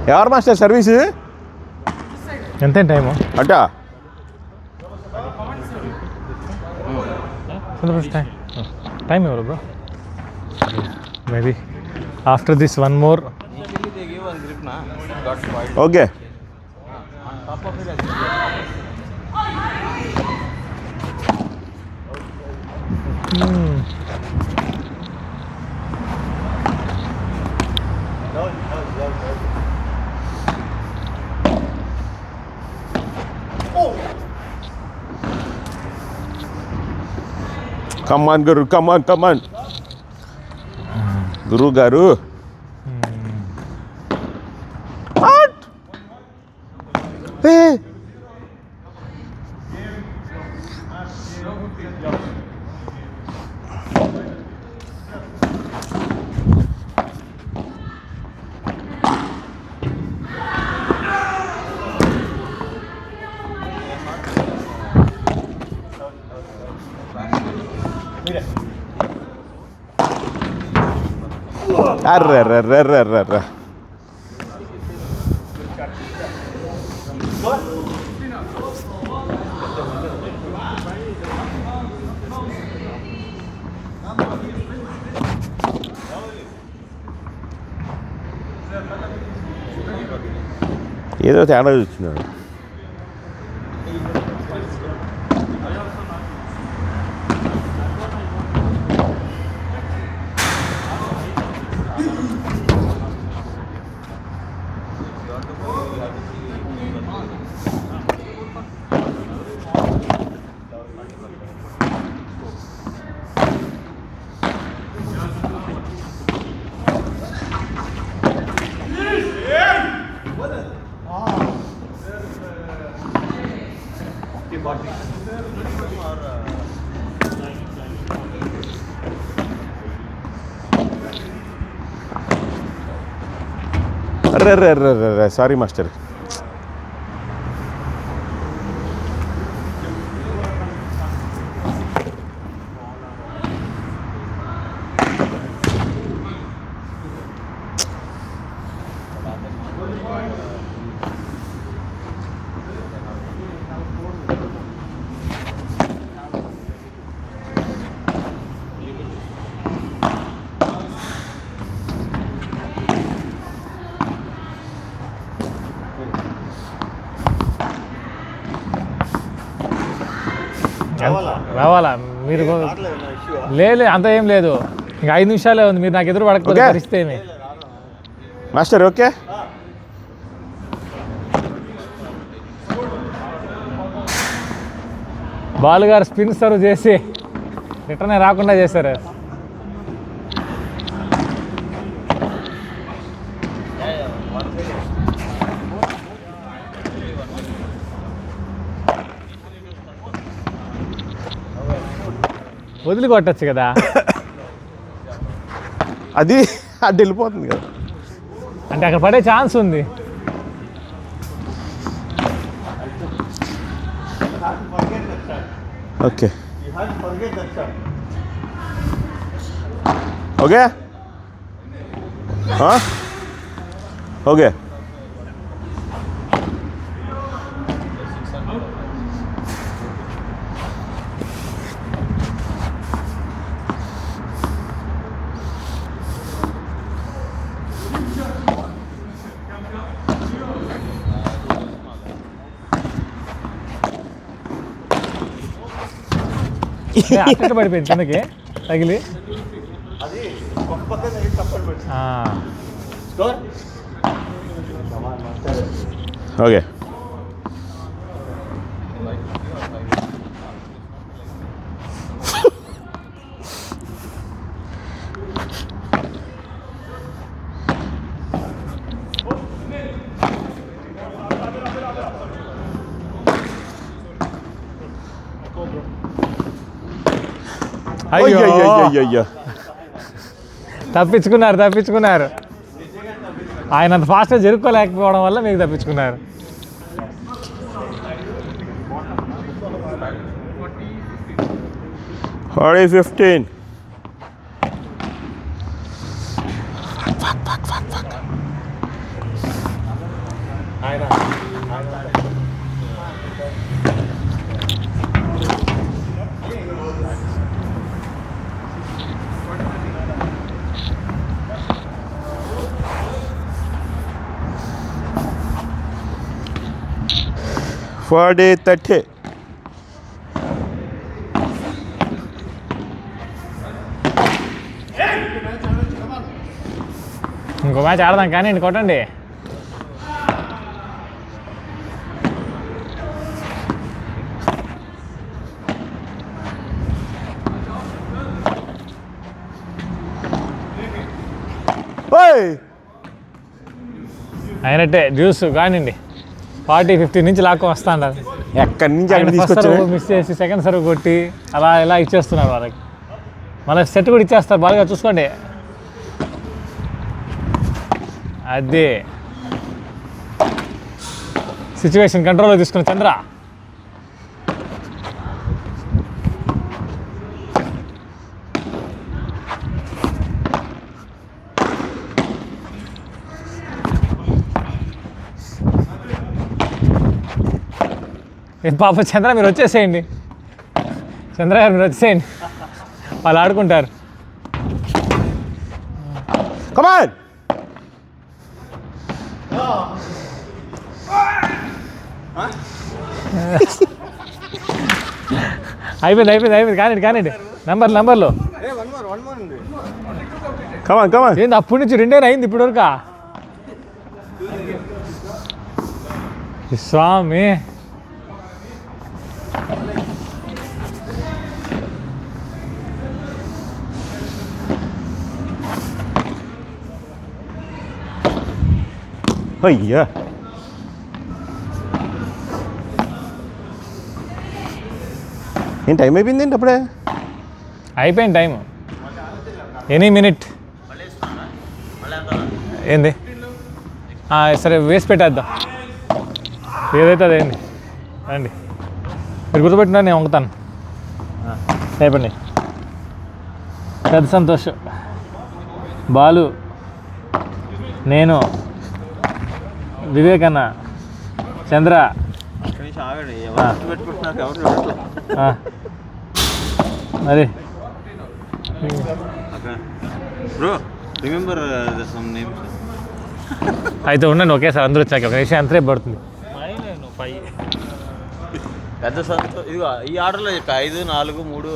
ఎవరు master service ఎంత time అట్టా టైం ఎవరు bro maybe after this one more okay come on గురు కమాన్ గురువు గారు అర్ర ఏదో తేడా చూస్తున్నాడు అర్రే సారీ మాస్టర్ రావాలా మీరు లేదు అంత ఏం లేదు ఇంకా 5 నిమిషాలే ఉంది మీరు నాకు ఎదురు పడకపోతే పరిస్థితి ఏమి మాస్టర్ ఓకే బాలు గారు స్పిన్ సర్వ్ చేసి రిటర్న్ రాకుండా చేశారు వదిలి కొట్టచ్చు కదా అది అడ్డు వెళ్ళిపోతుంది కదా అంటే అక్కడ పడే ఛాన్స్ ఉంది ఓకే ఓకే ఓకే అట్ట పడిపోయింది కిందకి తగిలి ఓకే అయ్యో తప్పించుకున్నారు ఆయన అంత ఫాస్ట్గా జరుపుకోలేకపోవడం వల్ల మీకు తప్పించుకున్నారు. Hurry 15. ఫార్టీ 30. ఇంకో మ్యాచ్ ఆడదాం కానీ కొట్టండి. అయినట్టే జ్యూస్ కానివ్వండి. 40-50 నుంచి లాక్కొని వస్తా అంటారు. ఎక్కడి నుంచి అక్కడ ఫస్ట్ తీసుకొచ్చారు? సర్వ్ మిస్ చేసి సెకండ్ సర్వ్ కొట్టి అలా ఇలా ఇచ్చేస్తున్నారు వాళ్ళకి. మళ్ళీ సెట్ కూడా ఇచ్చేస్తారు. బాగా చూసుకోండి. అదే సిచ్యువేషన్ కంట్రోల్లో తీసుకున్న చంద్ర. పాప చంద్ర మీరు వచ్చేసేయండి. చంద్ర గారు మీరు వచ్చేసేయండి, వాళ్ళు ఆడుకుంటారు. కమాన్. అయిపోయింది కానివ్వండి. నంబర్లో కమాన్. ఏంది అప్పటి నుంచి 2 అయింది ఇప్పటి వరకు. స్వామి అయ్యా, ఏం టైం అయిపోయింది ఏంటి అప్పుడే? అయిపోయింది టైం. Any minute. ఏంది సరే వేసి పెట్టేద్దాం. ఏదైతే అదేంది రండి. మీరు గుర్తుపెట్టినా నేను వంగుతాను. అయిపోయింది. పెద్ద సంతోష్, బాలు, నేను, వివేక్ అన్న, చంద్ర. మరి అయితే ఉండండి ఒకేసారి అందరూ వచ్చాక ఒక విషయం అంతరే పడుతుంది. పెద్ద ఇదిగో ఈ ఆర్డర్లో చెప్పి 5, 4, 3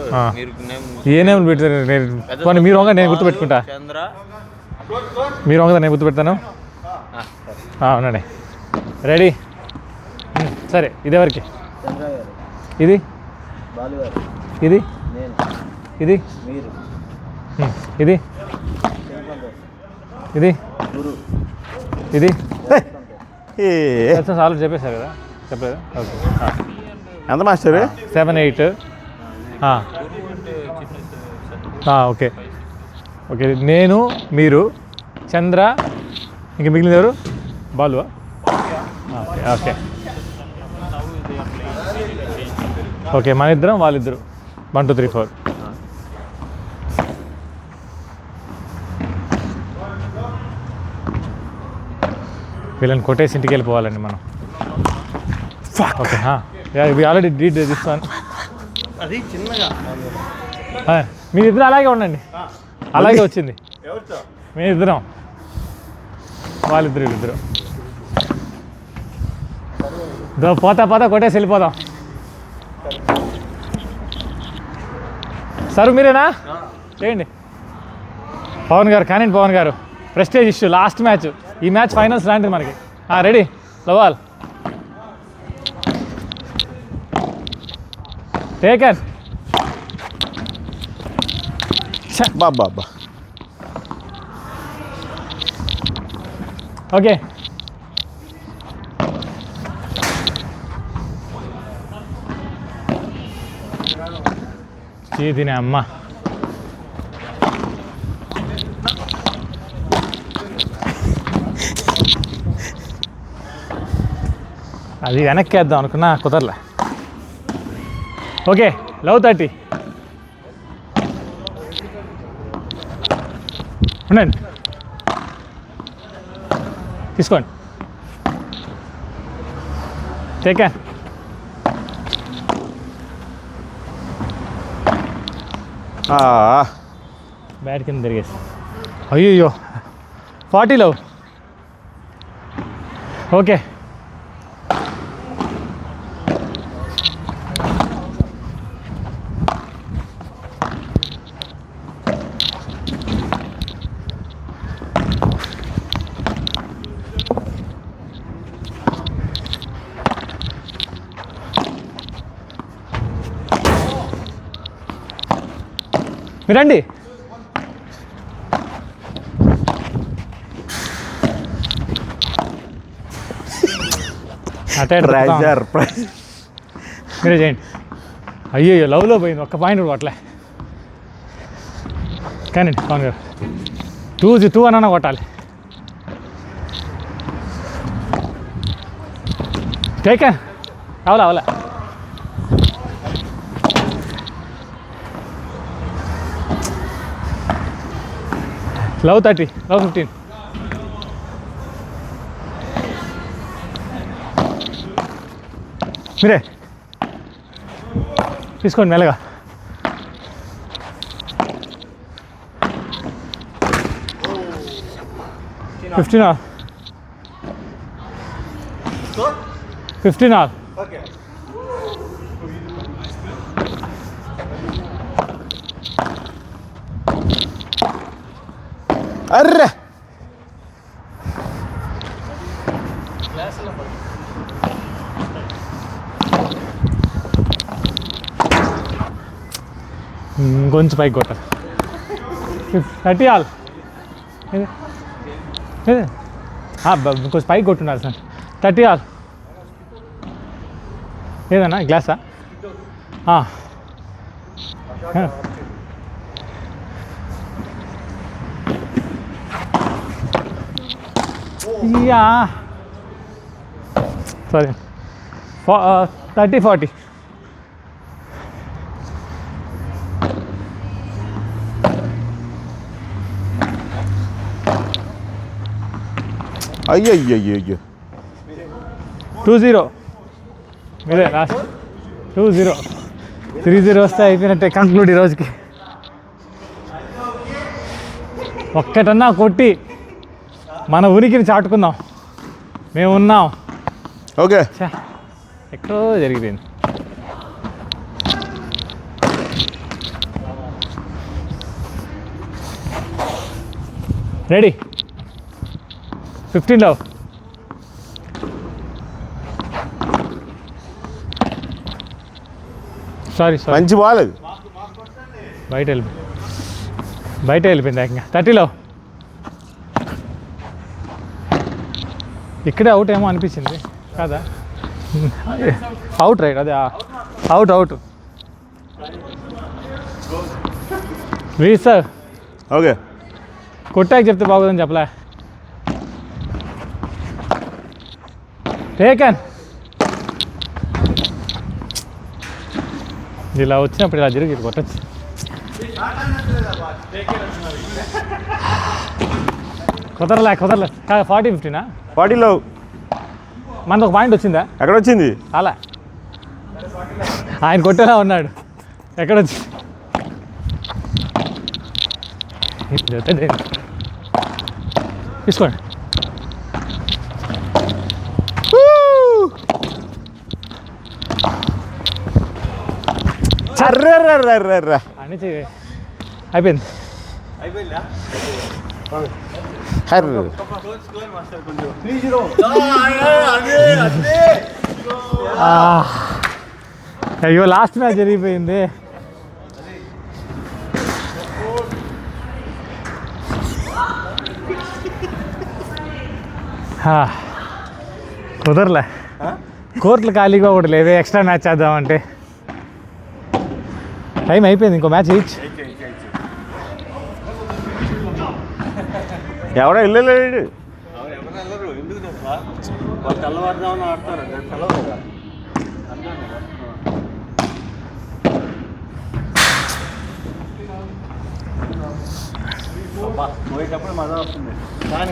ఏ నేమ్లు పెడతారు మీరు వంగ నేను గుర్తుపెట్టుకుంటా. చంద్ర మీరు వంగదా నేను గుర్తుపెడతాను. అవునండి రెడీ. సరే ఇదేవరికి ఇది ఇది ఇది ఇది ఇది ఇది సాల్వ్ చెప్పేశారు కదా? చెప్పలేదు. ఓకే ఎంత మాస్టర్? 7, 8. Okay okay. నేను, మీరు, చంద్ర, ఇంక మిగిలిన ఎవరు? బాలు. Okay okay. మన ఇద్దరం వాళ్ళిద్దరు. 1 2 3 4. వీళ్ళని కొట్టేసి ఇంటికి వెళ్ళిపోవాలండి మనం. Okay already did this one. అది చిన్నగా మీరిద్దరు అలాగే ఉండండి. అలాగే వచ్చింది. మేమిద్దరం వాళ్ళిద్దరు పోతా కొట్టేసి వెళ్ళిపోదాం. సరే మీరేనా చేయండి. పవన్ గారు కానివ్వండి. పవన్ గారు ప్రెస్టేజ్ ఇష్యూ లాస్ట్ మ్యాచ్. ఈ మ్యాచ్ ఫైనల్స్ లాంటిది మనకి. Ready love all take on. బాబా ఓకే చేతినే అమ్మ. అది వెనక్కి వేద్దాం అనుకున్నా కుదరలే. Okay love 30. ఉండండి తీసుకోండి. టేక్ బ్యాట్ కింద తిరిగేసి అయ్యో 40లో ఓకే. మీరండి. ప్రెజర్ మీరే చేయండి. అయ్యో లవ్లో పోయింది, ఒక్క పాయింట్ కూడా కొట్టలే. కానీ పవన్ గారు 2 అన్న కొట్టాలి. టేక్ అవలా లవ్ 30, లవ్ 15. మీరే తీసుకోండి మెల్లగా. Fifteen all. అర్రే ఇంకొంచెం పైకి కొట్టాలి. 30 ఆల్. ఇంకొంచెం పైకి కొట్టున్నారు సార్. 30 ఆల్. ఏదన్నా గ్లాసా? సారీ 30, 40. అయ్యో 2-0. మీరే లాస్ట్. 2-0. 3-0 వస్తే అయిపోయినట్టే కంక్లూడ్ ఈ రోజుకి. ఒక్కటన్నా కొట్టి మన ఉనికిని చాటుకుందాం. మేము ఉన్నాం. ఓకే. ఎక్కడో జరిగిపోయింది. రెడీ 15లో. సారీ మంచి బాల్ అది. బయట వెళ్ళిపోయింది ఏకంగా. 30లో. ఇక్కడే అవుట్ ఏమో అనిపించింది కాదా? అవుట్ రైట్, అదే అవుట్. Please sir. ఓకే. కొట్టాక చెప్తే బాగోదని చెప్పలే. టేకన్. ఇలా వచ్చినప్పుడు ఇలా జరిగి కొట్టచ్చు. కుదరలే. 40-15. 40లో మనకు ఒక పాయింట్ వచ్చిందా? ఎక్కడ వచ్చింది? అలా ఆయన కొట్టేలా ఉన్నాడు. ఎక్కడొచ్చి తీసుకోండి. అని అయిపోయింది. అయ్యో లాస్ట్ మ్యాచ్ జరిగిపోయింది. కుదరలే. కోర్టులు ఖాళీగా కూడా లేవే. ఎక్స్ట్రా మ్యాచ్ చేద్దామంటే టైం అయిపోయింది. ఇంకో మ్యాచ్ ఇచ్చి ఎవడో వెళ్ళలేడు. తెల్లవారుజామున ఆడతారు.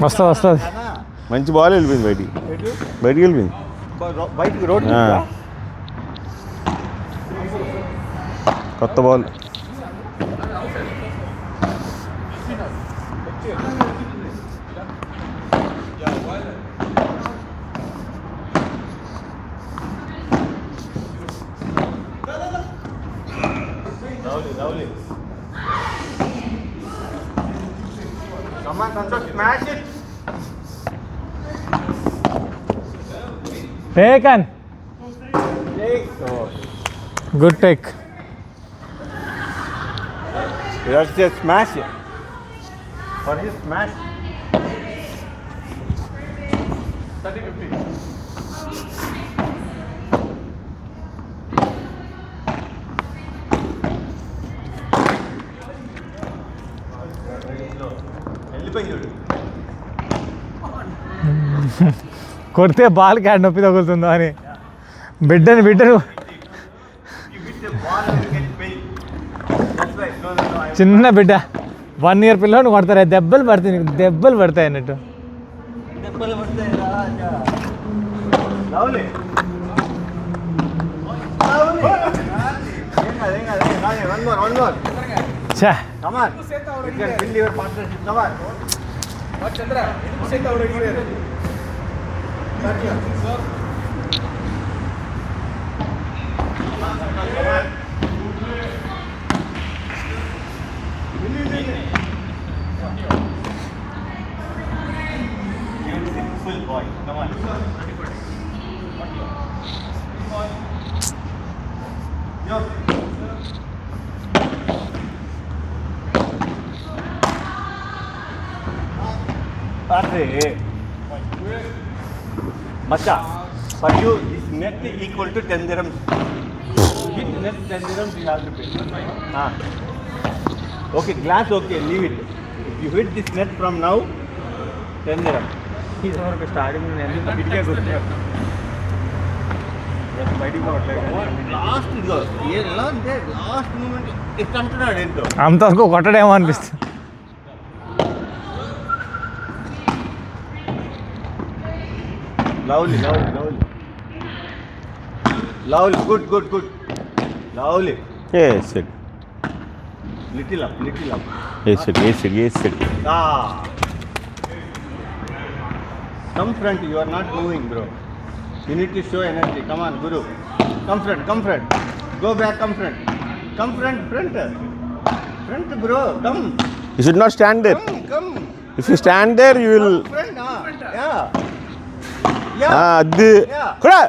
వస్తుంది. మంచి బాల్ వెళ్ళిపోయింది బయటికి వెళ్ళిపోయింది. బయటికి రోడ్ కొత్త ball. Taken good take. That's a smash. For his smash. కొడితే బాల్ క్యాడ్ నొప్పి తగులుతుందో అని బిడ్డను చిన్న బిడ్డ 1 year పిల్లలు కొడతారు, దెబ్బలు పడతాయి, నీకు దెబ్బలు పడతాయి అన్నట్టు. ఛా Come on. You can build your partnership. Come on. Full boy. Come on. Yo. Arre. Macha, for you this net is equal to 10 dirhams. Hit net 10 dirhams you have to pay. Okay, glass okay, leave it. If you hit this net from now, 10 dirhams. He's over starting in any good. Last moment it's అంటున్నాడు ఏంటో అంతవరకు కొట్టడేమో అనిపిస్తుంది. Lovely. Good. Lovely. Yes, it. Little up. Yes, it. Ah. Come front, you are not moving, bro. You need to show energy. Come on, Guru. Come front. Go back, come front. Come front. Front, bro. Come. You should not stand there. Come. If you stand there, you will. Front, Yeah. అది Yeah. కూడా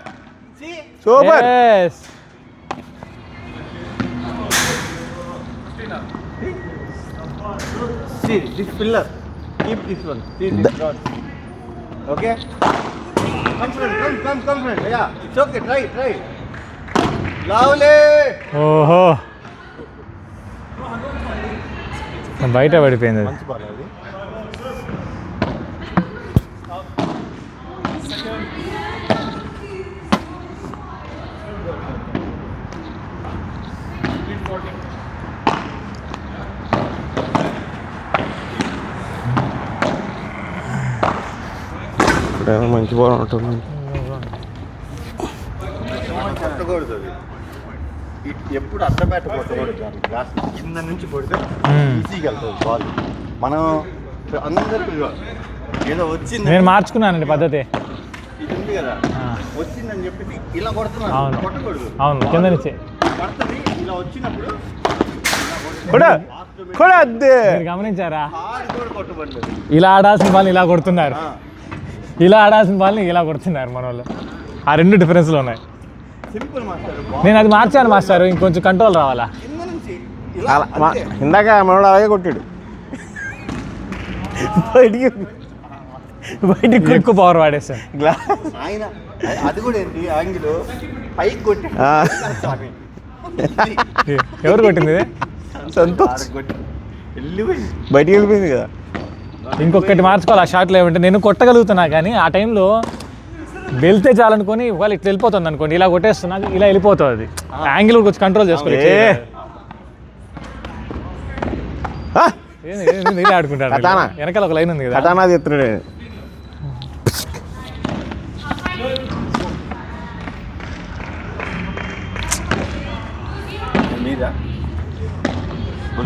See? Super. Yes. See, this pillar. Keep this one. See this rod. Okay? Come front. Yeah, it's okay. Try. Lovely. ఓహో బయట పడిపోయింది అది. మంచి ball అది. మంచి ball ఉంటుంది. కొట్టకూడదు అది. ఎప్పుడు అడ్డబెట్ట కొట్టకూడదు. గ్లాస్ కింద నుంచి కొడితే ఈజీగా వెళ్తుంది బాల్. మనం అందరికీ ఏదో వచ్చింది, నేను మార్చుకున్నానండి పద్ధతి. ఇది ఉంది కదా, వచ్చిందని చెప్పేసి ఇలా కొడుతున్నాను. అవును. కొట్టకూడదు. అవును, కింద నుంచి పడుతుంది. ఇలా వచ్చినప్పుడు కూడా అది మీరు గమనించారా? హార్డ్ కూడా కొట్టబడలేదు. ఇలా ఆడాల్సిన వాళ్ళని ఇలా కొడుతున్నారు, ఇలా ఆడాల్సిన వాళ్ళని ఇలా కొడుతున్నారు మన వాళ్ళు. ఆ 2 డిఫరెన్స్లు ఉన్నాయి. Simple master. నేను అది మార్చాను మాస్టర్, ఇంకొంచెం కంట్రోల్ రావాలా. కింద నుంచి ఇందాక మనోడు అలాగే కొట్టాడు. బయటికి ఎక్కువ పవర్ వాడేసాను. గ్లాస్ ఆయన అది కూడా ఏంటి యాంగిల్ పైకి కొట్టి ఎవరు కొట్టింది ఇది? సంతోష్ వెళ్ళిపోయింది, బయటికి వెళ్ళిపోయింది కదా. ఇంకొకటి మార్చుకోవాలి ఆ షాట్లో. ఏమంటే నేను కొట్టగలుగుతున్నా కానీ ఆ టైంలో వెళ్తే చాలనుకొని వాళ్ళు ఇట్లా వెళ్ళిపోతుంది అనుకోండి, ఇలా కొట్టేస్తున్నా ఇలా వెళ్ళిపోతుంది. అది యాంగిల్ కొంచెం కంట్రోల్ చేసుకోవాలి. ఇలా ఆడుకుంటాడు. కటానా. వెనకాల ఒక లైన్ ఉంది కదా, కటానా చెప్తున్నాడు.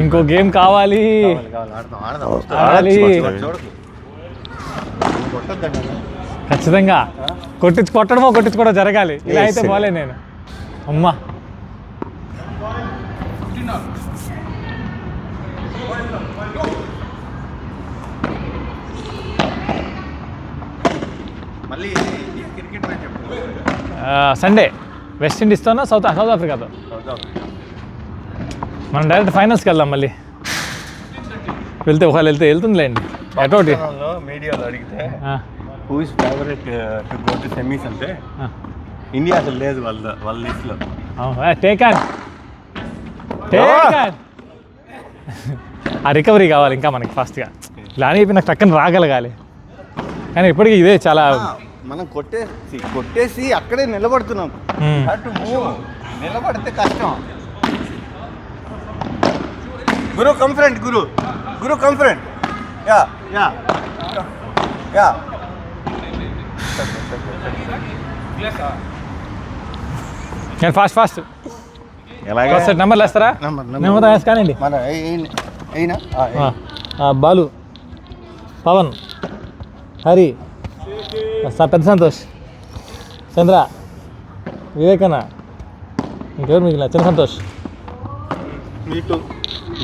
ఇంకో గేమ్ కావాలి. ఆడాలి. ఖచ్చితంగా కొట్టించుకోవడం జరగాలి. ఇలా అయితే పోలే నేను. అమ్మా సండే వెస్ట్ ఇండీస్తోనో సౌత్ ఆఫ్రికాతో మనం డైరెక్ట్ ఫైనల్స్కి వెళ్దాం. మళ్ళీ వెళ్తుందిలేండి. ఎటోటి మీడియాలో అడిగితే who is favourite to go to semis అంటే ఇండియా అసలు లేదు వాళ్ళ లిస్ట్లో. టేకాన్ ఆ రికవరీ కావాలి ఇంకా మనకి ఫాస్ట్గా. ఇలా అని చెప్పి నాకు టక్కన రాగలగాలి. కానీ ఇప్పటికీ ఇదే చాలా మనం కొట్టేసి అక్కడే నిలబడుతున్నాం. నిలబడితే కష్టం. గురు కంఫరెంట్ గురు కంఫరెంట్ యా నేను ఫాస్ట్ ఎలాగా నెంబర్లు వేస్తారా? నెంబర్ కానివ్వండి. బాలు, పవన్, హరి, పెద్ద సంతోష్, చంద్ర, వివేకన్న, ఇంకెవరు మిగిలిన? చిన్న సంతోష్,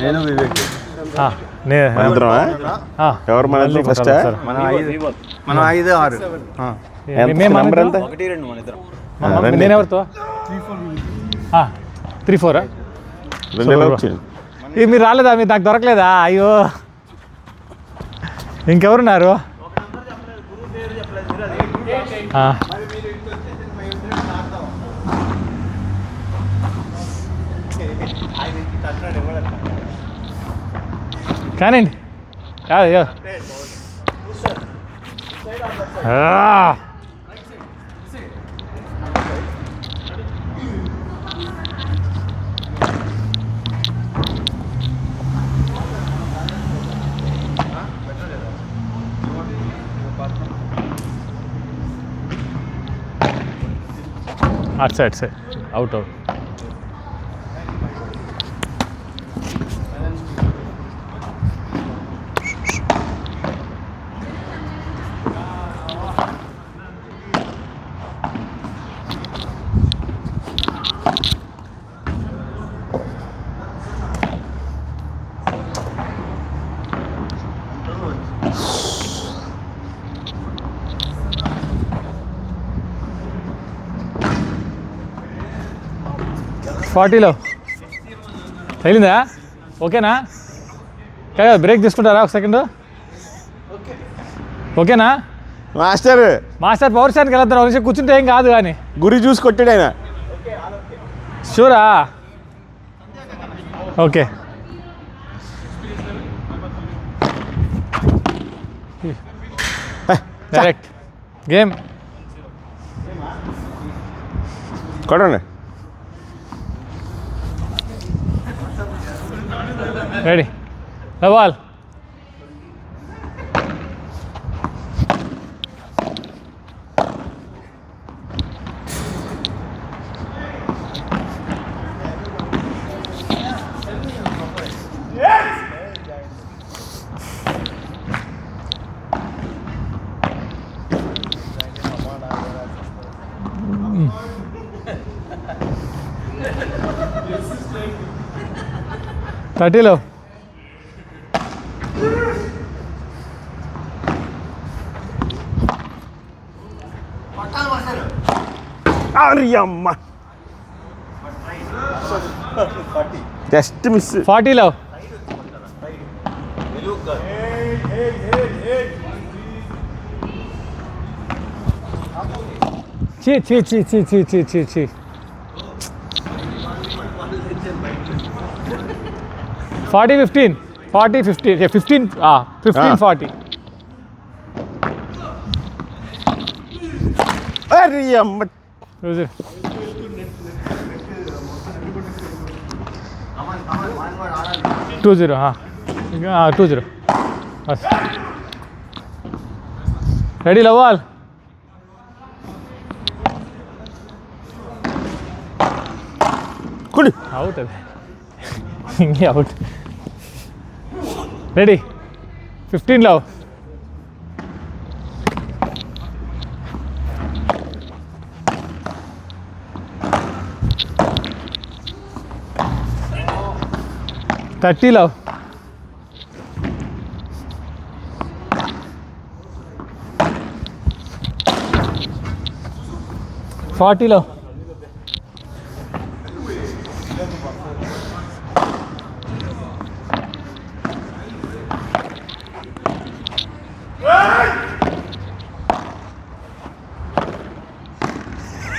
నేను వివేక్. ఎవరు మన ఫస్ట్? మనం 5, 6. నేనెవరితో? 3, 4. ఇది మీరు రాలేదా? మీరు నాకు దొరకలేదా? అయ్యో, ఇంకెవరున్నారు? కానివ్వండి. అటు సైడ్ అవుట్. ఫార్టీలో తగిలిందా? ఓకేనా? బ్రేక్ తీసుకుంటారా ఒక సెకండ్? ఓకేనా మాస్టర్? పవర్ స్టాండ్కి వెళ్తాను. ఒక నిమిషం కూర్చుంటే ఏం కాదు. కానీ గురి చూసి కొట్టాడు ఆయన. షూరా? ఓకే. డైరెక్ట్ గేమ్ కొట్టండి. Ready ball. థర్టీలో అమ్మ జస్ట్ మిస్. 40లో చీ 40-15 40. అరే అమ్మ 2-0. 2-0. రెడీ లవాల్. కుడి అవుట్. అది ఇంకే అవుట్. రెడీ 15లో థర్టీలో 40లో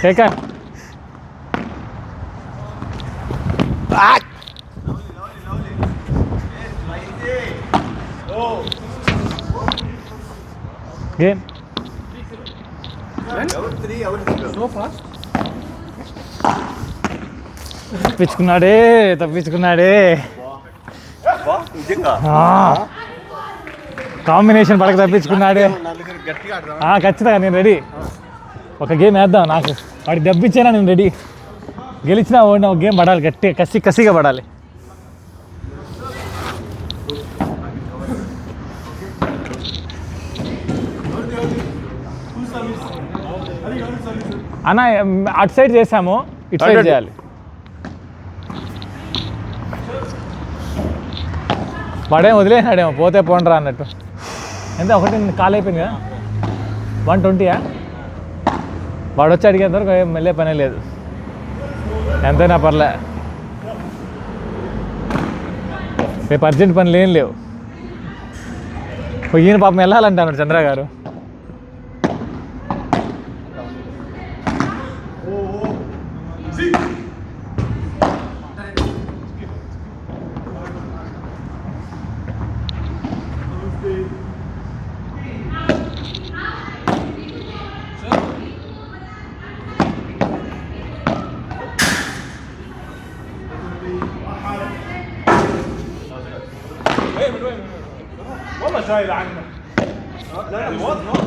2nd గేమ్ తప్పించుకున్నాడే నిజంగా కాంబినేషన్ పడక తప్పించుకున్నాడే నలుగురు గట్టిగా ఆడదాం. ఖచ్చితంగా నేను రెడీ. ఒక గేమ్ వేద్దాం. నాకు వాడి దెబ్బిచ్చేనా నేను రెడీ. గెలిచినా ఓడినా ఒక గేమ్ పడాలి, గట్టిగా కసిగా పడాలి. అన్న అటు సైడ్ చేసాము, ఇటు సైడ్ చేయాలి. వాడేం వదిలేసాడేమో, పోతే పోండ్రా అన్నట్టు. ఎంత ఒకటి కాల్ అయిపోయింది కదా. 120 వాడు వచ్చి అడిగేంత వరకు వెళ్ళే పనే లేదు. ఎంతైనా పర్లే, రేపు అర్జెంట్ పనులు ఏం లేవు. ఈయన పాపం వెళ్ళాలంటాను చంద్ర గారు. والله شايل عنك. لا الواد نار.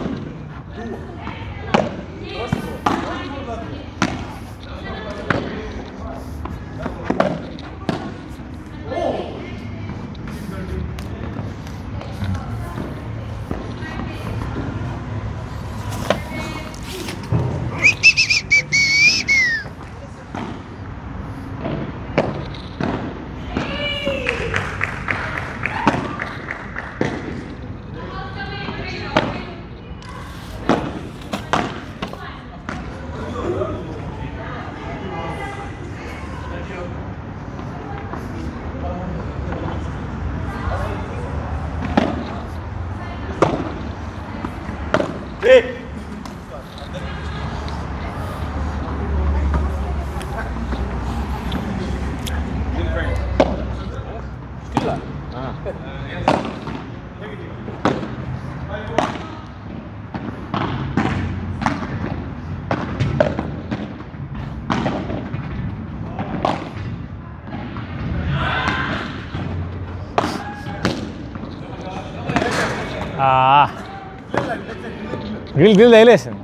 Gill తగిలేసింది.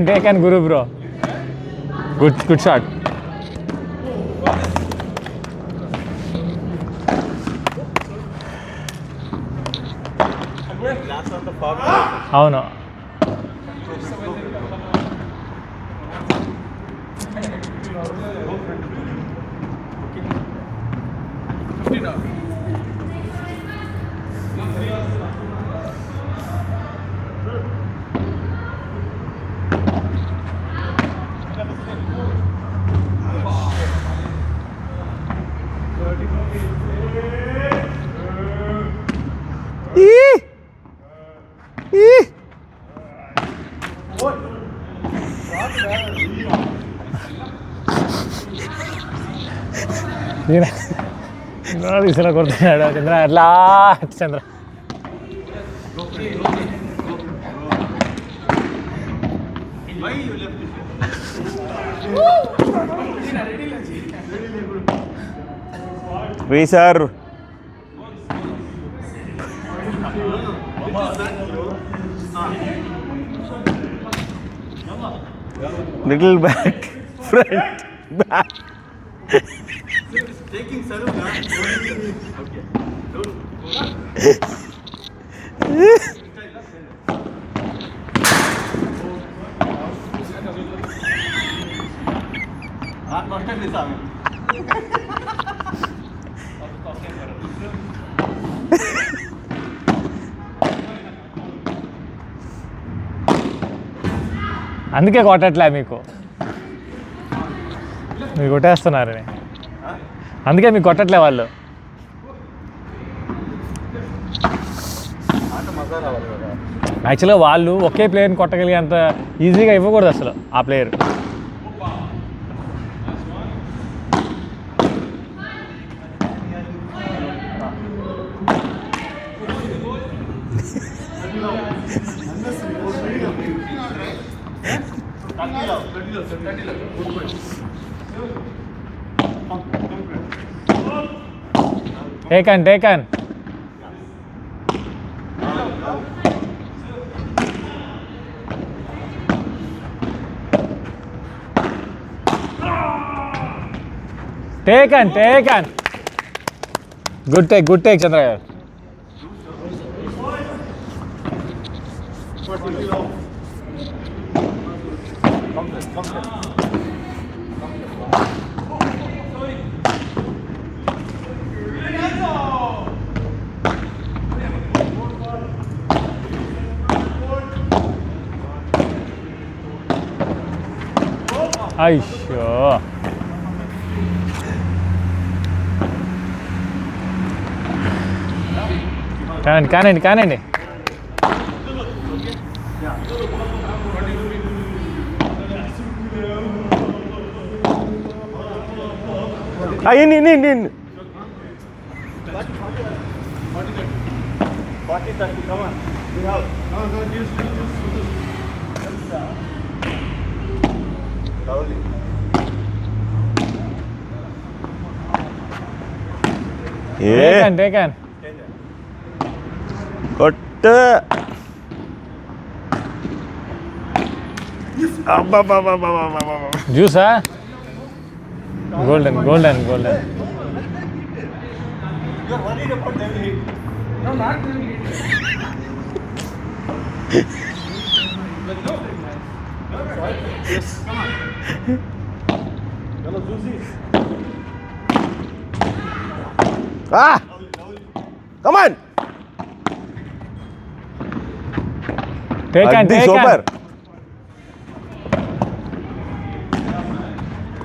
Taken Guru bro. Good shot. అవును. తీసిన కొడుతున్నాడు చంద్ర అట్లా చంద్ర. రీసర్ little back front back. Taking serve, okay. అందుకే కొట్టట్లే మీకు కొట్టేస్తున్నారని, అందుకే మీకు కొట్టట్లే వాళ్ళు. యాక్చువల్గా వాళ్ళు ఒకే ప్లేయర్ని కొట్టగలిగేంత ఈజీగా ఇవ్వకూడదు అసలు ఆ ప్లేయర్. టేకన్ గుడ్ టేక్ చంద్ర గారు. అయ్యో కానండి. అయ్యి 40-30, come on. We have. No, use. Slowly. Take on కొట్టు. జ్యూసా? Golden You're worried about them hit. No, not really. Yes, come on. Hello, Zuzi. Come on. Taken super.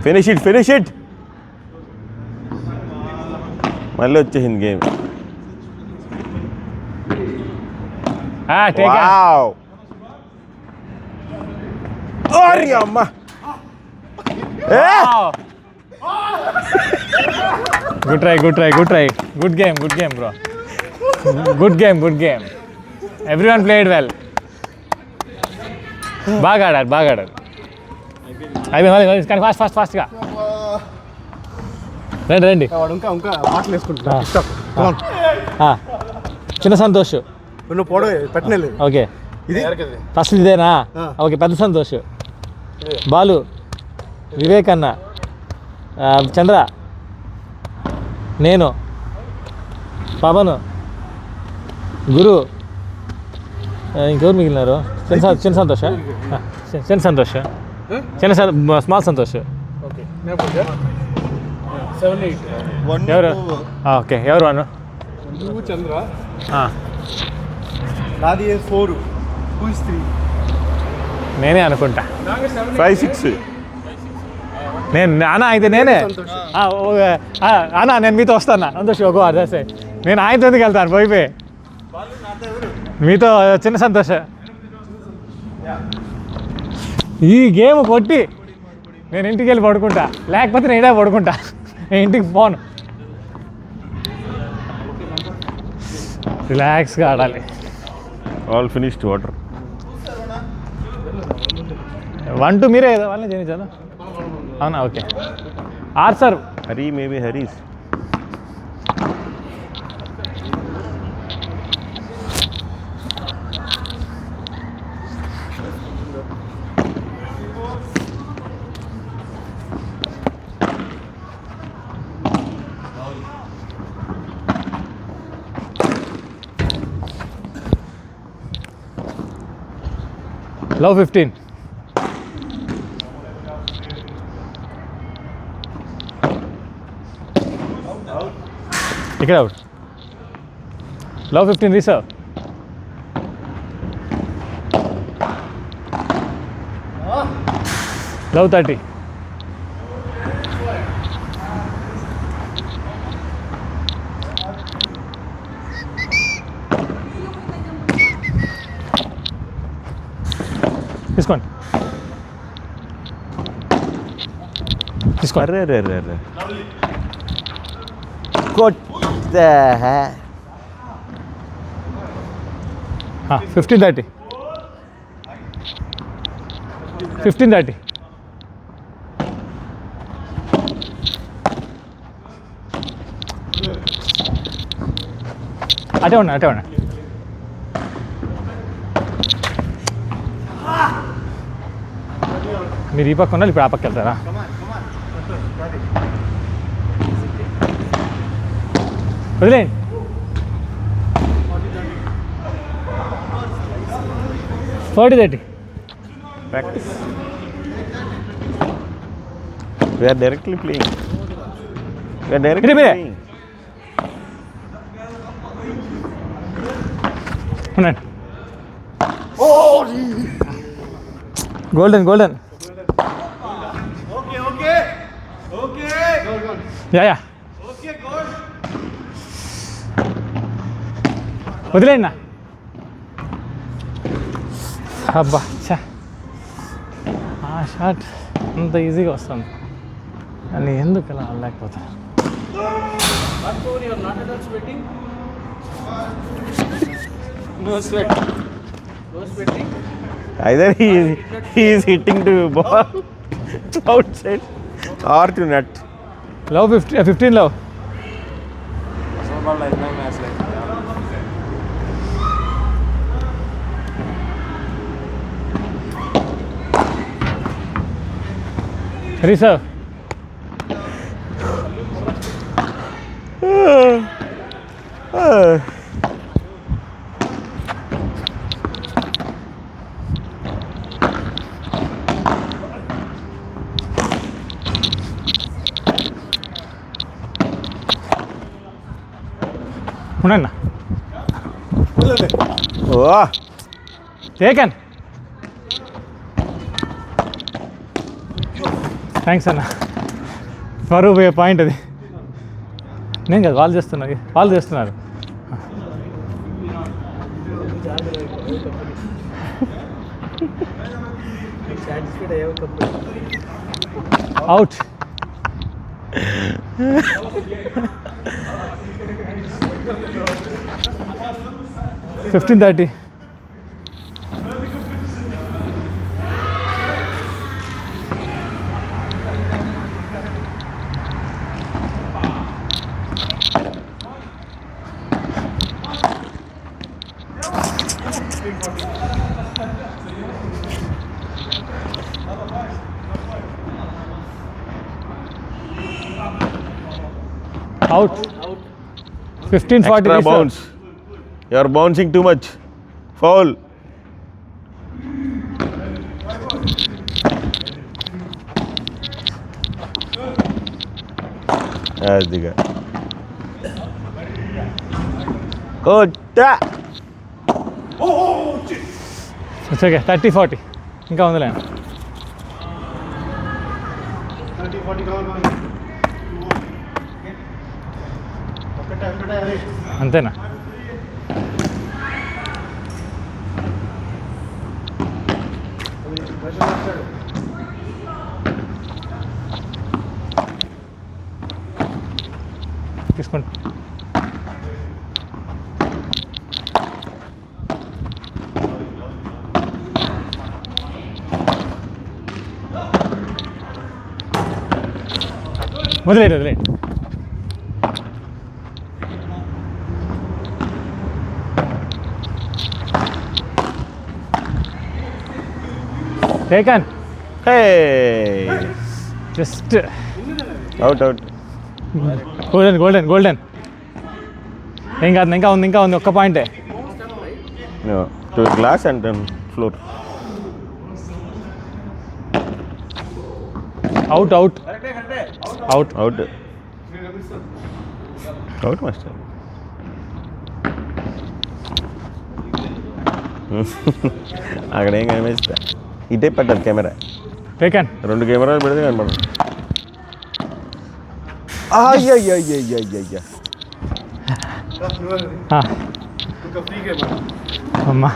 Finish it. మళ్ళీ వచ్చేసింది game. Wow. అరే అమ్మ. Good try. Good game bro. Good game. Everyone played well. బాగా ఆడారు. అయిపోయింది కానీ ఫాస్ట్గా రండి. ఇంకా మాటలు వేసుకుంటా. చిన్న సంతోష్ నువ్వు పొడవే పెట్టలేదు. ఓకే ఇది ఫస్ట్ ఇదేనా? ఓకే పెద్ద సంతోష్, బాలు, వివేక్ అన్న, చంద్ర, నేను, పవన్, గురు, ఇంకెవరు మిగిలినారు? చిన్న సంతోష్, స్మాల్ సంతోష్. ఎవరు? ఓకే ఎవరు అను? చంద్ర. నాది 4. Who is 3? నేనే అనుకుంటా. 5-6. అన్న అయితే నేనే అన్న, నేను మీతో వస్తాను సంతోష్. ఒక అదే నేను ఆయనతో ఎందుకు వెళ్తాను పోయిపోయి మీతో. చిన్న సంతోష్ ఈ గేమ్ కొట్టి నేను ఇంటికి వెళ్ళి పడుకుంటా, లేకపోతే నేనే పడుకుంటా. నేను ఇంటికి పోను. రిలాక్స్గా ఆడాలి. All finished water. 1-2 మీరే కదా వాళ్ళని చేయించాను. అవునా, ఓకే. ఆర్ sir Hari maybe Haris. Love 15. ఇక్కడ అవుట్. Love 15 reserve. లవ్ 30. తీసుకోండి. తీసుకోండి. అరే రే రే రే కొట్టే 15-30. 15-30. అటే ఉన్నా, అటే ఉన్నా. మీరు ఈ పక్క ఉండాలి, ఇప్పుడు ఆ పక్క వెళ్తారా? వదిలేండి. $40-30. Practice. We are directly playing. We are directly Here, here. playing. ఉండండి. Golden golden. Okay, okay. Okay. Yeah yeah, Okay, good. వదిలేండి నా. అబ్బా చా, ఆ షాట్ అంత ఈజీగా వస్తుంది అని ఎందుకు ఇలా లేకపోతే. You are not at all sweating? No sweat. No sweating? Either he is hitting to ball outside or to net. Love 15 love. Reserve. ఉండండి. Oh, taken. థ్యాంక్స్ అన్న. పరువు పోయే పాయింట్ అది. నేను కదా, వాళ్ళు చేస్తున్నారు, వాళ్ళు చేస్తున్నారు. Satisfied I have a couple. Out. $15-30. Out. 15-40. extra bounce. You are bouncing too much. Foul. As the guy. Kota. It's okay. 30-40. ఇంకా ఉందిలే. 30-40 come on. అంతేనా? తీసుకోండి. వదిలేడు take on. Hey just out golden. ఏం కాదు, ఇంకా ఉంది ఒక్క పాయింటే. To glass and floor. Out out master. అక్కడ ఏం కనిపిస్తా, ఇటే పెట్టారు కెమెరా. టేకన్. 2 కెమెరాలు పెడితే కనపడదు. అయ్యయ్యయ్యయ్యయ్య. అమ్మా,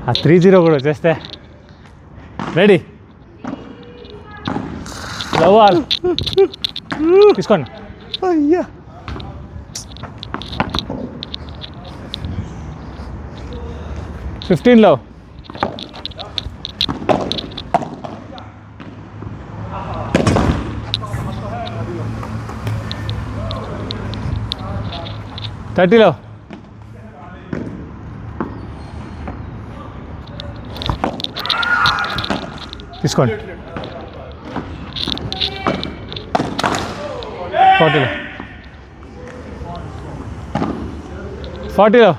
ఆ 3-0 కూడా వచ్చేస్తే రెడీ. లవ్ తీసుకోండి. అయ్యా 15లో. థర్టీలో. తీసుకోండి. 40లో.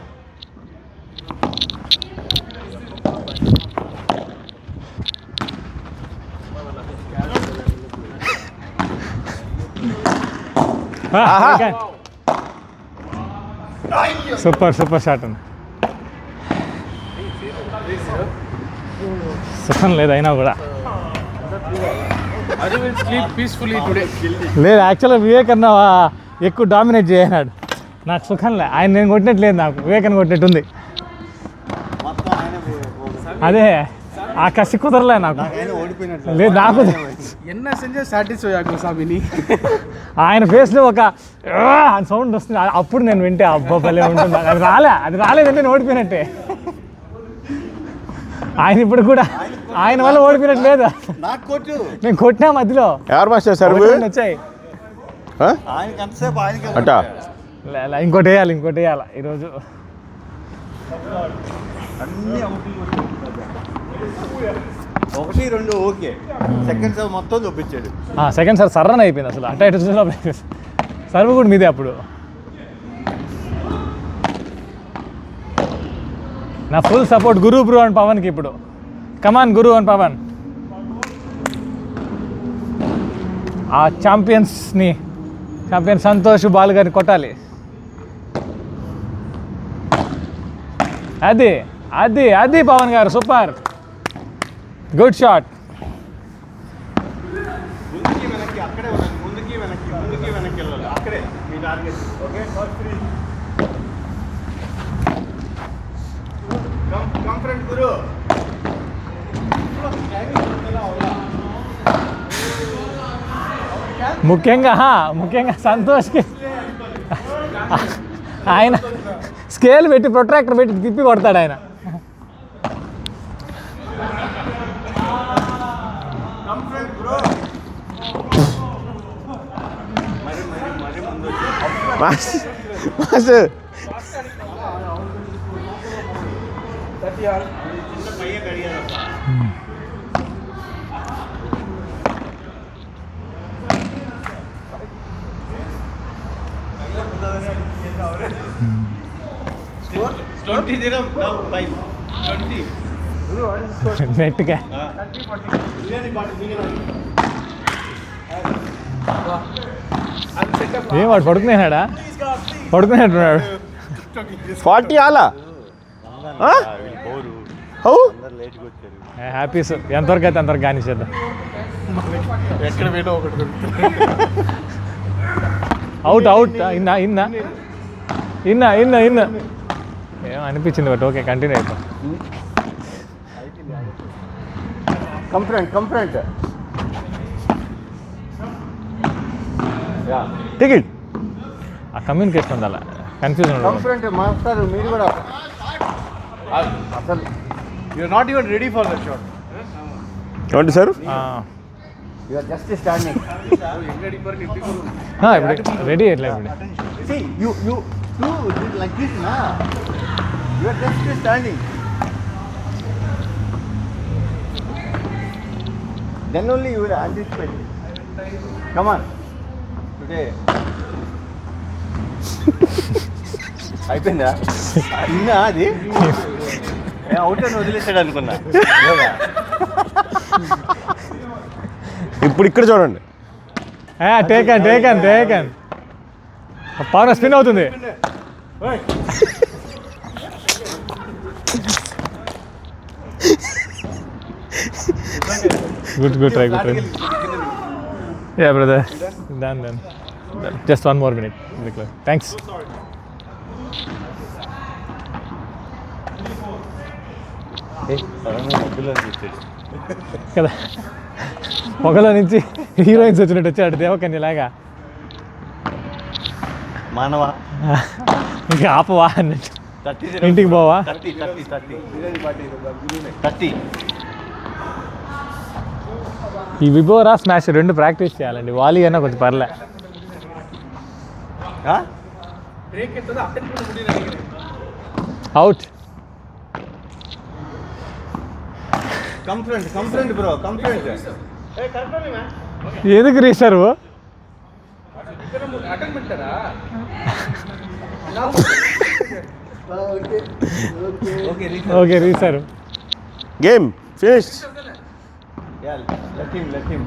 సూపర్ షాట్ అన్న. సుఖం లేదు అయినా కూడా. Adi will sleep peacefully today. లేదు, యాక్చువల్గా వివేక్ అన్న ఎక్కువ డామినేట్ చేయనాడు. నాకు సుఖంలే, ఆయన నేను కొట్టినట్లేదు, నాకు వివేకన్ కొట్టినట్టుంది. అదే ఆ కసి కుదరలే నాకు. లేదు నాకు என்ன செஞ்சா సాటిస్ఫై ఆగు సామిని. ఆయన ఫేస్లో ఒక సౌండ్ వస్తుంది, అప్పుడు నేను వింటే అబ్బా భలే ఉంటుంది. అది రాలేదంటే నేను ఓడిపోయినట్టే. ఆయన ఇప్పుడు కూడా ఆయన వల్ల ఓడిపోయినట్టు లేదు. నేను కొట్టినా మధ్యలో. ఎవరు మాస్టర్ సర్వ్ వచ్చాయి. అట్టా ఇంకోటి వేయాలి ఈరోజు. ఒకటి రెండు ఓకే, సెకండ్ సర్వ్ మొత్తం చూపించాడు. సెకండ్ సార్ సర్రన్ అయిపోయింది అసలు. అట్ట ఇటు చూసిన సర్వ్ కూడా మీదే అప్పుడు. నా ఫుల్ సపోర్ట్ గురు బ్రో అండ్ పవన్కి ఇప్పుడు. కమాన్ గురు అండ్ పవన్. ఆ ఛాంపియన్ సంతోష్ బాల్ గారిని కొట్టాలి. అది పవన్ గారు సూపర్, గుడ్ షాట్. ముందుకి వెనక్కి అక్కడే ఉన్నాను, ముందుకి వెనక్కి వెళ్ళాలి, అక్కడే మీ టార్గెట్. ఓకే, కమ్ ఫ్రంట్ గురు. ముఖ్యంగా సంతోష్కి ఆయన స్కేల్ పెట్టి ప్రొట్రాక్టర్ పెట్టి తిప్పి కొడతాడు ఆయన. మాస్టర్ నెట్గా ఏం వాడు పడుకునేట్టున్నాడు. 40 అలా హ్యాపీస్ ఎంతవరకు అయితే అంతవరకు కానీ చేద్దాం. ఎక్కడ పోయినా ఒకటి అవుట్ ఇన్నా ఏం అనిపించింది, బట్ ఓకే కంటిన్యూ అయిపో. Come front. టికెట్ ఆ కమ్యూనికేషన్ ఉండాలి, కన్ఫ్యూజన్ కమ్ ఉండదు. ఫ్రంట్ మాస్టర్, మీరు కూడా అసలు you are not even ready for that shot. ఏమంటే sir You are just standing. ఇప్పుడు రెడీ అట్లా ఇప్పుడు See, you do this like this, na? You are just standing. Then only you will anticipate. Come on. Today. అయిపోయిందా ఇన్నా అది out అని వదిలేసాడు అనుకున్నా ఇప్పుడు ఇక్కడ చూడండి. టేకన్ పవర్ స్పిన్ అవుతుంది. Good try yeah brother done just 1 more minute thanks. కదా పొగలో నుంచి హీరోయిన్స్ వచ్చినట్టు వచ్చాడు దేవకన్యలాగా. మానవా ఇంకా ఆపవా అన్నట్టు ఇంటికి పోవా. 30 ఈ విబోరా స్మాష్ రెండు ప్రాక్టీస్ చేయాలండి. వాలీ అన్నా కొంచెం పర్లే. Out. Come front bro, come front. ఎందుకు reserve? Okay reserve. Game finish. Yeah, let him.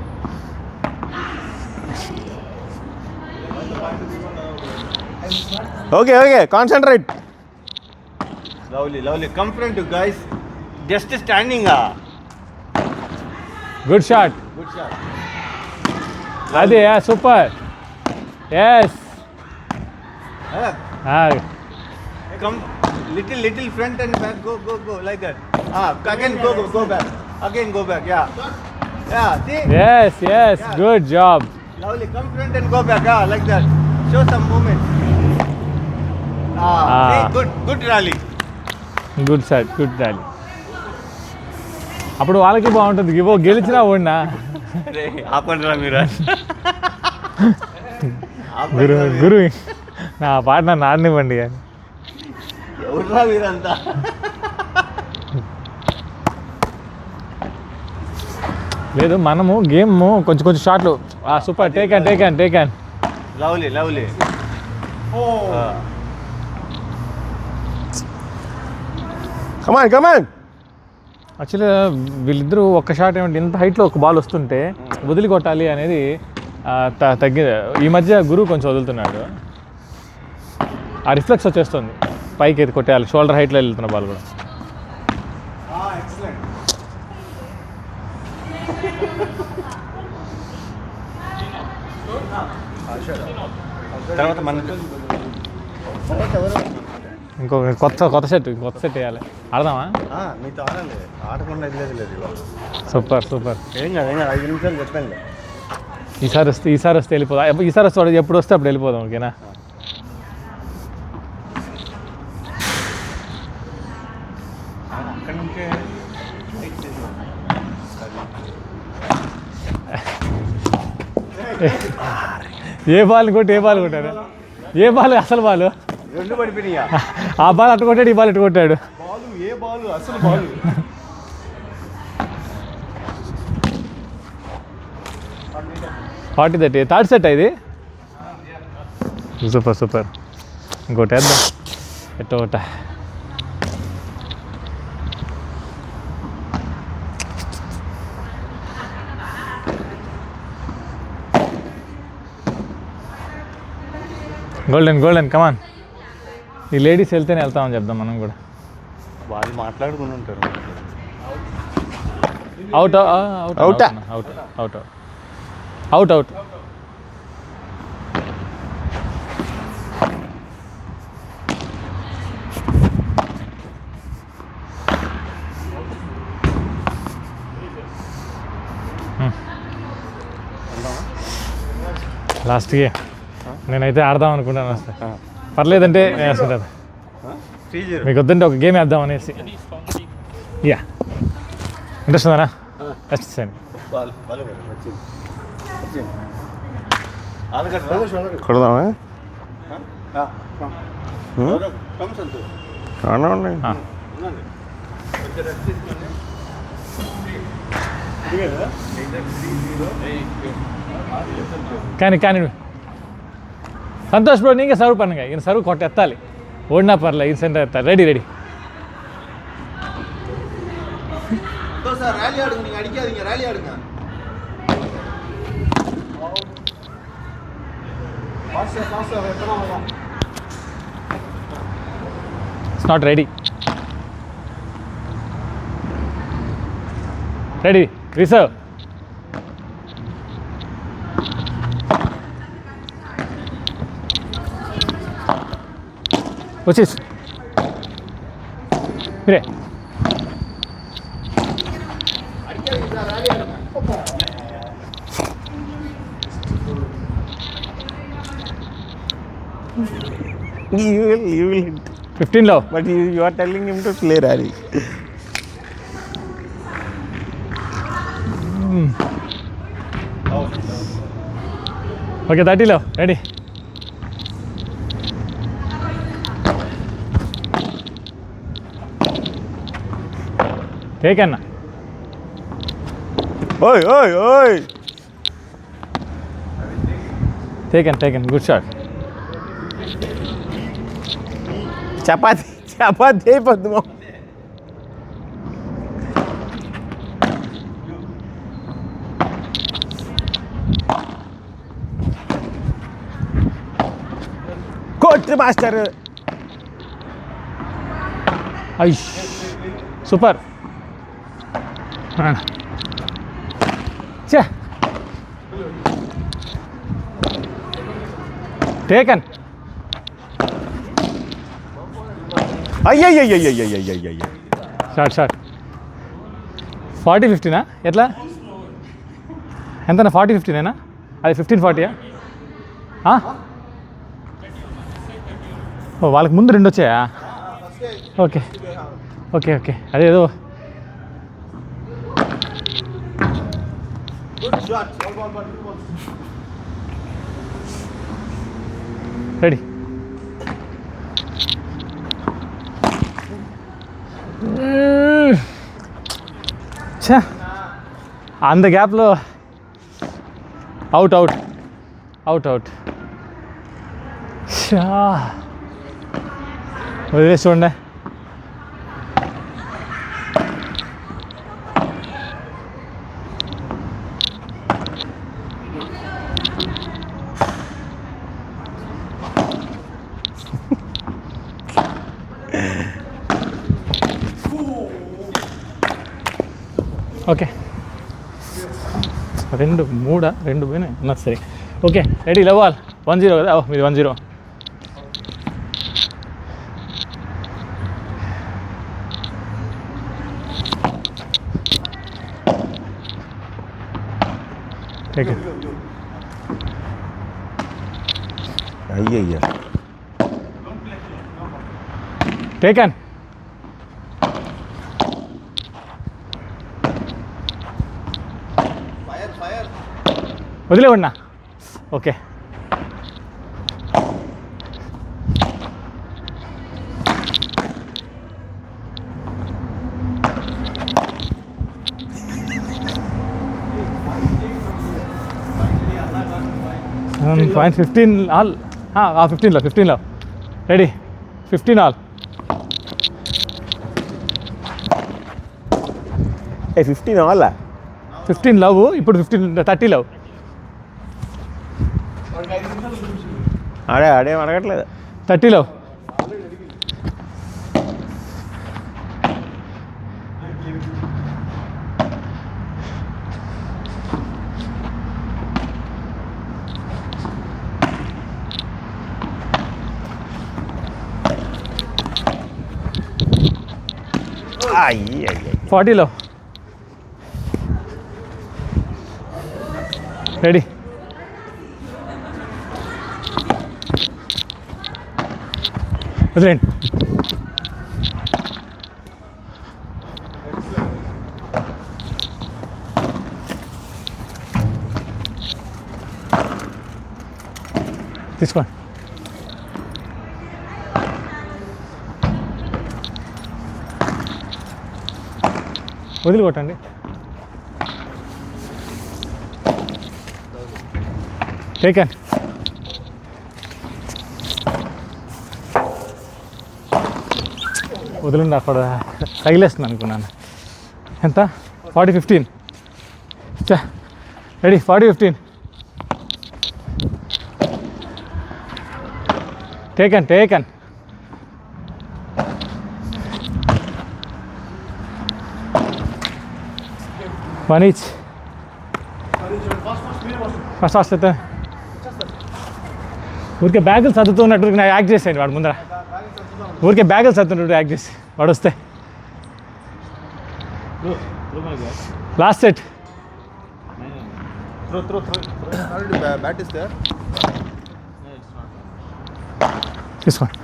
Okay concentrate. Lovely. Come front you guys. Just standing. Good shot. Good shot. అదే super. Yes. Come little front and back. Go like that. Again go back. Again go back. Yeah. See. Yes. Good job. Lovely. Come front and go back. Like that. Show some movement. See, good rally. Good shot. Good rally. అప్పుడు వాళ్ళకి బాగుంటుంది. గెలిచినా ఓడినా ఆపండిరా మీరు. గురు నా పాట నన్ను ఆడనివ్వండి అని. ఎవర్రా మీరంతా? లేదు మనము గేమ్ కొంచెం షాట్లు. సూపర్. Take lovely. కమాన్. యాక్చువల్గా వీళ్ళిద్దరూ ఒక్క షాట్ ఏమంటే ఇంత హైట్లో ఒక బాల్ వస్తుంటే వదిలి కొట్టాలి అనేది తగ్గి ఈ మధ్య గురువు కొంచెం వదులుతున్నాడు. ఆ రిఫ్లెక్స్ వచ్చేస్తుంది పైకి ఎత్తి కొట్టేయాలి. షోల్డర్ హైట్లో వెళ్తున్న బాల్ కూడా. తర్వాత మన ఇంకో కొత్త సెట్ వేయాలి. ఆడదామా? మీతో ఆడండి. ఆడకుండా లేదు ఇవాళ. సూపర్. ఏం కాదు 5 నిమిషాలు చెప్పండి. ఈసారి వస్తే వెళ్ళిపోదాం. ఈసారి వస్తే ఎప్పుడు వస్తే అప్పుడు వెళ్ళిపోదాం. ఓకేనా? అక్కడి నుంచే ఏ బాల్ కొట్టారు? ఏ బాల్ అసలు బాల్? రెండు పడిపోయినాయా? ఆ బాల్ అటు కొట్టాడు, ఈ బాల్ ఇటు కొట్టాడు. ఏ బాల్ అసలు ball? Forty thirty third set ఇది. సూపర్. ఇంకోటి వేద్దాం. ఒకట గోల్డెన్ కమాన్. ఈ లేడీస్ వెళ్తేనే వెళ్తామని చెప్దాం మనం కూడా. వాళ్ళు మాట్లాడుకుని ఉంటారు. అవుట్. లాస్ట్కి నేనైతే ఆడదాం అనుకుంటాను. వస్తే పర్లేదంటే నేను వేసుకుంటాను. మీకు వద్దంటే ఒక గేమ్ వేద్దాం అనేసి. ఇంట్రెస్ట్ ఉందా? కొడదామా కమ్ సంతోష్ చాలా ఉన్నాయి. కానీ కానీ సంతోష్ బ్రో నీకే సర్వ్ పన్నుగా ఈయన సర్వ్ కొట్ట ఎత్తాలి ఓడినా పర్లే ఈయన సెంటర్ ఎత్తాలి రెడీ రెడీ சார் ரேலி ஆடுங்க, நீங்க அடிக்காதீங்க, ரேலி ஆடுங்க. It's not ready ready reserve వచ్చేసి మీరే You will hit. 15 లో But you are telling him to play rally. Okay 30లో రెడీ టేక్ అన్న Oi, oi, oi. Take on good shot చపాతి అయిపోద్దు మా. కోట్ మాస్టర్ ఐష్ సూపర్ చే టేకన్ అయ్యయ్యయ్యయ్యయ్యయ్యయ్యయ్య. షార్ట్ 40-50నా ఎట్లా ఎంతనా 40-50నేనా అది 15-40 ఓ వాళ్ళకి ముందు 2 వచ్చాయా ఓకే ఓకే ఓకే అదేదో రెడీ ఛా అంత గ్యాప్లో అవుట్ ఛా వదిలేసి చూడండి ఓకే 2 పోయినాయి అన్నది సరే ఓకే రెడీ లవ్వాల్ 1-0 కదా మీది 1-0 అయ్యయ్య టేకన్ వదిలేవన్నా ఓకే పాయింట్ 15 ఆల్ 15లో రెడీ 15 ఆల్ 15 అవ్వాలా 15 లవ్ ఇప్పుడు 30 లవ్ ఆడేం అడగట్లేదు 30 లవ్ అయ్యయ్య 40లో రెడీ వదిలేండి తీసుకోండి. వదిలికొట్టండి. టేకన్. వదిలిండి, అక్కడ తగిలేస్తుంది అనుకున్నాను. ఎంత? 40-15. Ready? 40-15. Taken. One each. First అయితే ఊరికే బ్యాగులు సర్దుతున్నట్టు నాకు యాక్ట్ చేసేయండి వాడు ముందర. ఊరికే బ్యాగులు సర్దుతున్నట్టు యాక్ట్ చేసి వాడు వస్తే. Last set. Bat is there. తీసుకోండి.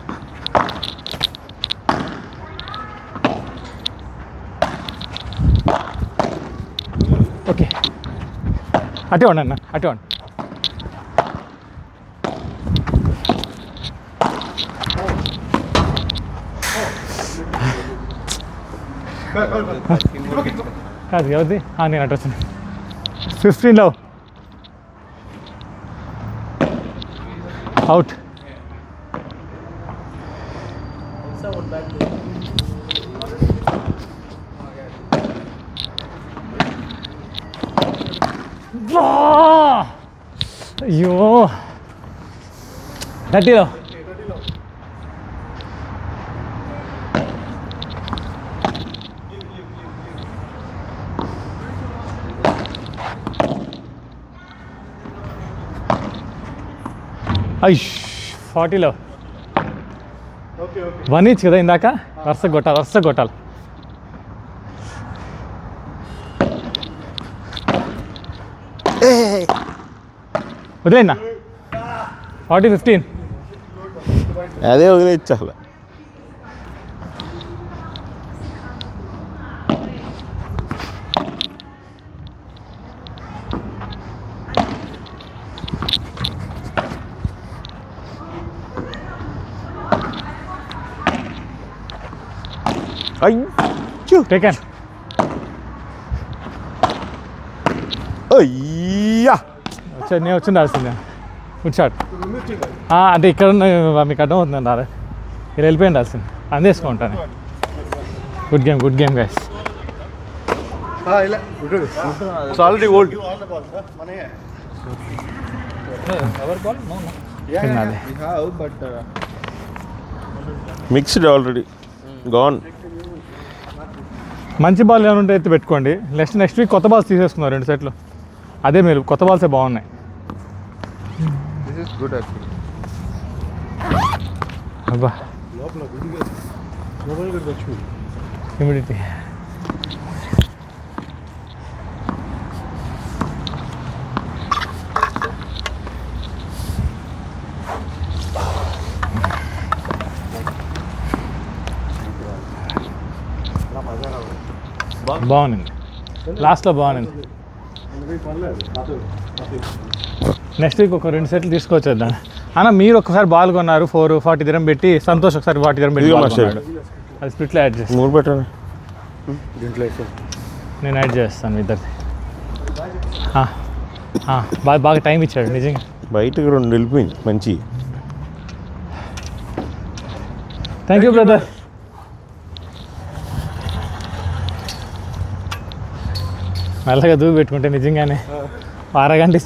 ఓకే, అటే ఉండి అన్న, అటే ఉండి. కాదు ఎవరిది? నేను అటు వచ్చాను. 15 అవుట్. అయ్యో 30. ఐష్ 40. 1 ఈచ్ కదా ఇందాక. వరుస కొట్టాలి. వదిలేనా? 40-15. అదే వదిలేచ్చాల. అయ్యో టేకన్. అయ్యా నేను వచ్చిండాల్సిందే. Good shot. అంటే ఇక్కడ మీకు అర్థం అవుతుందండి. అరే ఇలా వెళ్ళిపోయింది రాసింది. అందేసుకుంటాను. Good game guys. It's already old. తిన్నాది. We have, but mixed already gone. మంచి బాల్ ఏమైనా ఉంటే ఎత్తి పెట్టుకోండి. నెక్స్ట్ వీక్ కొత్త బాల్స్ తీసేసుకున్నారు 2 సెట్లు. అదే మీరు కొత్త బాల్సే బాగున్నాయి. this is good actually. అబ్బా హ్యూమిడిటీ. బాగుంది. లాస్ట్లో బాగుంది. నెక్స్ట్ వీక్ ఒక 2 సెట్లు తీసుకొచ్చేద్దాం అన్న. మీరు ఒకసారి బాల్ కొన్నారు 40 dirham పెట్టి. సంతోష్ ఒకసారి 40 dirham పెట్టి బాల్ కొన్నాడు. అది స్ప్లిట్లో యాడ్ చేస్తాను. 3 పెట్టండి. నేను యాడ్ చేస్తాను మీ ఇద్దరిది. బాగా టైం ఇచ్చాడు నిజంగా. బయటకు 2 వెళ్ళిపోయింది మంచి. Thank you brother. మెల్లగా దూకి పెట్టుకుంటే నిజంగానే అరగంట